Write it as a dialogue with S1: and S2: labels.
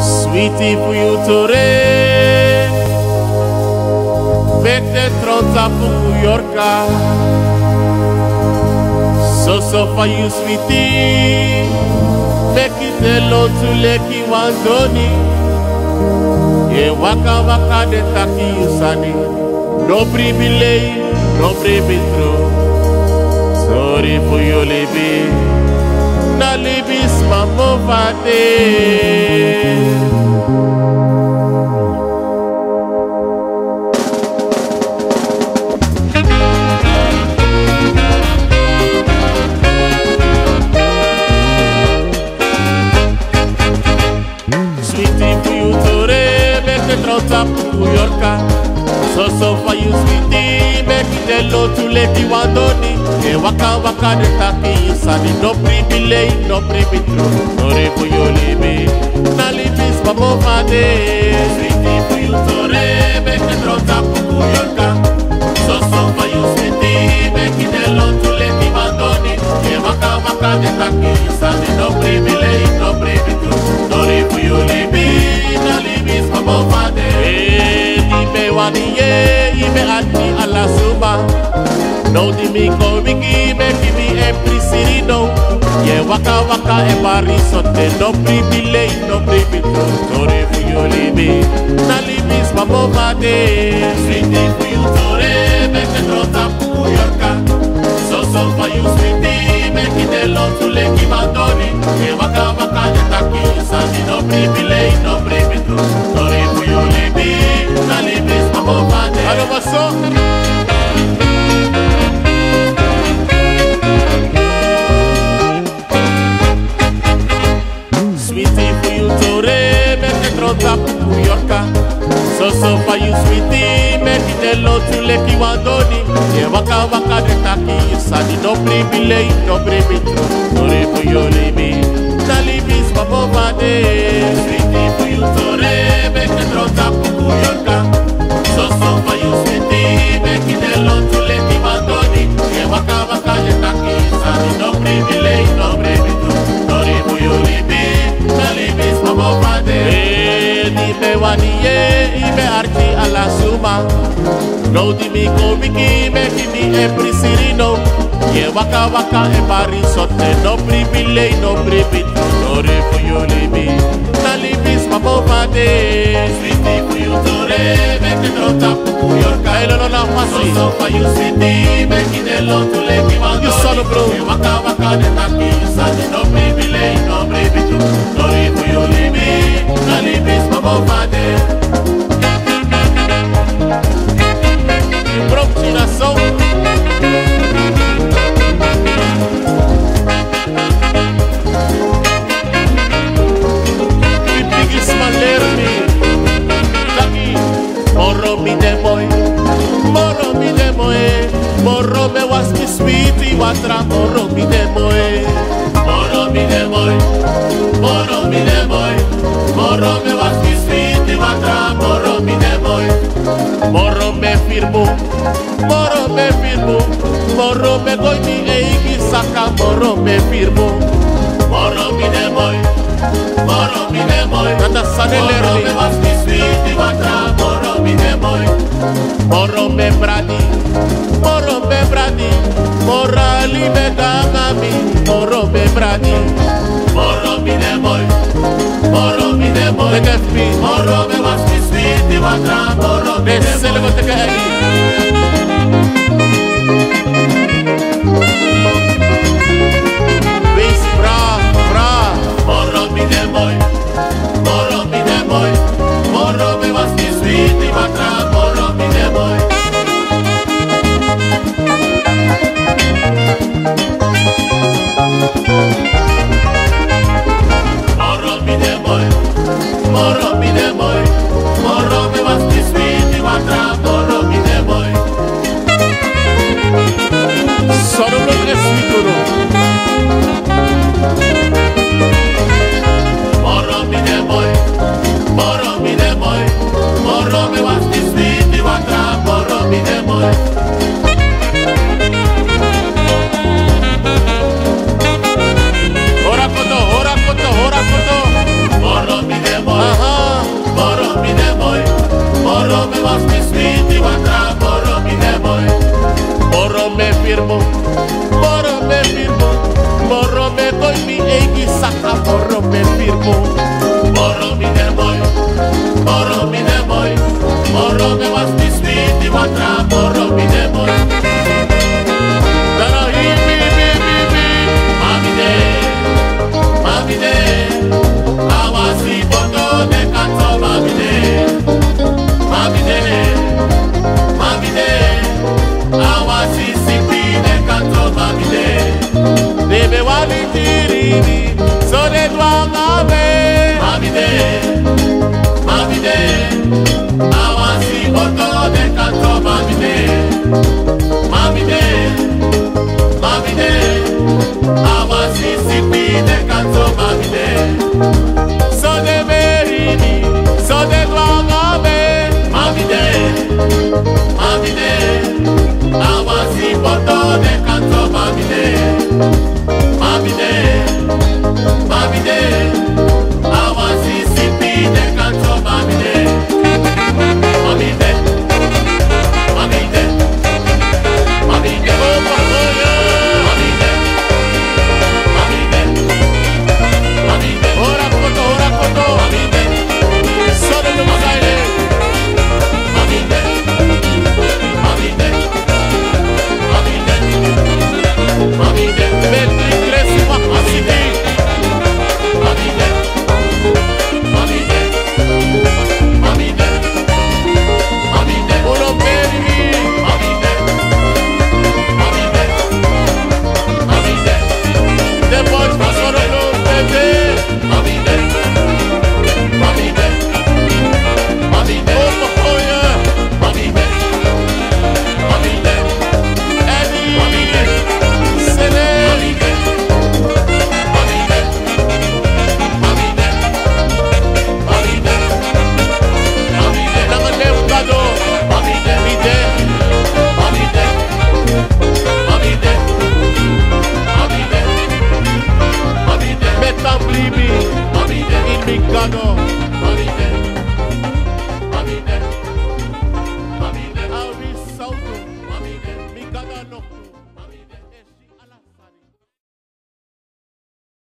S1: Sweetie for you to rain, make the trota for New Yorker. So for you, sweetie, make it hello to Leki Wandoni. Ye waka waka de taki usani, no privilege, no true. Sorry for your living, na libis mamovate. New Yorker. So for you, sweetie, make it hello to Leki Wandoni. E waka waka de taki usani, no privilege, no true. Sorry for your living, na libis mamovate. Sweetie for you, tore, make it trota New Yorker. So for you, sweetie, make it hello to Leki Wandoni. E waka waka de taki usani, no privilege, no true. Sorry for your living, na libis mamovate. Ibe ati ala suba. No di mi ko wiki me kimi e prisirino. Ye waka waka e barisote. No privilege, no true. Sorry for you libi, na libis mamovate. Sweetie for you tore, make it trota New Yorker. So for you sweetie, make it hello to Leki Wandoni. Ye waka waka de taki usani, no privilege, no true. Sorry for you libi, na libis mamovate. Allo basso. Sweetie for you tore, make it trota New Yorker. So for you sweetie, make it hello to Leki Wandoni. Ye waka waka de taki usani, no privilege, no true. Sorry for you libi, na libis mamovate. Sweetie for you tore, make it trota New Yorker. So for you sweetie, make it hello to Leki Wandoni. Ye waka waka de taki usani, no privilege, no true. Sorry for you libi, na libis mamovate. Ibe waniye, ibe archi ala suma. No di mi ko wiki, me kimi e prisirino. Ye waka waka e barisote. No privilege, no true. Sorry for you libi, na libis mamovate. Sweetie for you tore, make it trota New Yorker. So for you sweetie, make it hello to Leki Wandoni. You son of bro. Ye waka waka de taki usani, no privilege, no true. Sorry for you libi, na libis mamovate. Procrastinação. Que biggest malermi. Daqui, morro mi demoy, morro mi demoy, morro me was mi sweet y watra, morro mi demoy, morro mi demoy, morro mi demoy, morro me was mi sweet y watra, morro mi demoy. Morro me firmo, morro me goi mi eigi saka, morro me firmo. Morro mi demoy, nata sanelerli. Morro me was mi sweet y watra, morro mi demoy. Morro me bradi, morali me gangami, morro me bradi. Morro mi demoy, morro me was mi sweet y watra, morro mi demoy. Morro mi demoy, morro me was mi sweet y watra, morro mi demoy. Morro mi demoy, morro me was mi sweet y watra, morro boy mi egi saka moro me firmo. Moro mi de boy, moro me was mi sweet di watra, moro mi de boy. Dara hi mami de, awasi boto de kanto mami de, awasi sipi de kanto mami de. Debe wali tiriri, so de duangave. Mami de, awasi boto de kanto mami de. Mami de, awasi sipi de kanto mami de. So de verini, so de duangave. Mami de, awasi boto de kanto mami de.